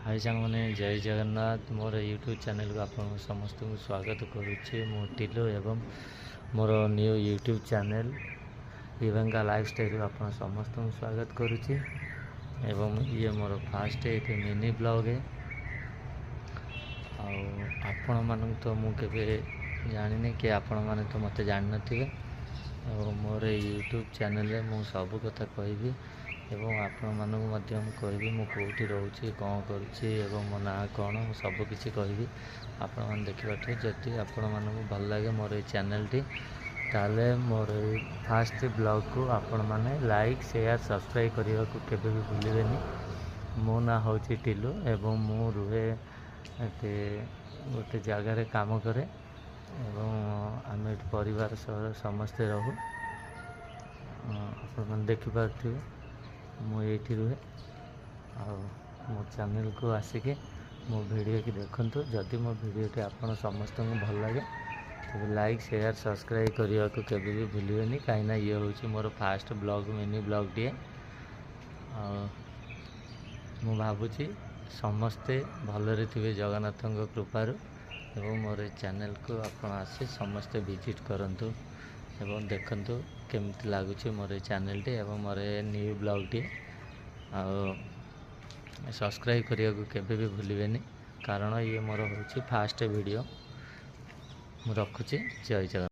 हाय सांगने जय जगन्नाथ मोर YouTube channel को आप समस्त को स्वागत करुच्ची मो टिलो एवं more new YouTube channel Priyanka lifestyle को आप समस्त को स्वागत करुच्ची एवं ये मोर फास्ट एक मिनी ब्लॉग है। आपण मान तो मुझे जानी कि आपण मैंने तो मत जान थे मोर यूट्यूब चैनल रे मु सब कथा कहि एवं आपण मानक कहबी मु कौटी रोचे कौन करुच्ची एवं मो ना कौन सबकि कहबी आपण मैंने देखिए जदि आपण मानक भल लगे मोर ये चैनल टी ताले मोर फास्ट ब्लॉग को आपण मैंने लाइक शेयर सब्सक्राइब करने को केबे भी भूलिबेनी। मो ना हूँ टिलू एवं मु रुहे गोटे जगार काम करे एवं आम परिवार समस्ते रहू आप देखिपे मुझे रुहे मो चैनल को आसिके मो वीडियो की देखंतु जदि मो वीडियोटी आपन समस्त को भल लगे तो लाइक शेयर सब्सक्राइब करने को केबे भी भूलिबेनी कहीं ये हूँ मोर फास्ट ब्लॉग मिनी ब्लॉग टे मु भावुची समस्ते भलरे थे जगन्नाथ कृपारू एवं मोर चैनल को आप आसी समस्ते विजिट करंतु एवं देखंतु केमती लगुच मोर चैनल टी एवं more new blog T subscribe करने को केबे भी भूलिबेनी कारण ये मोर हूँ फास्ट वीडियो। मु रखुची जय जगन्नाथ।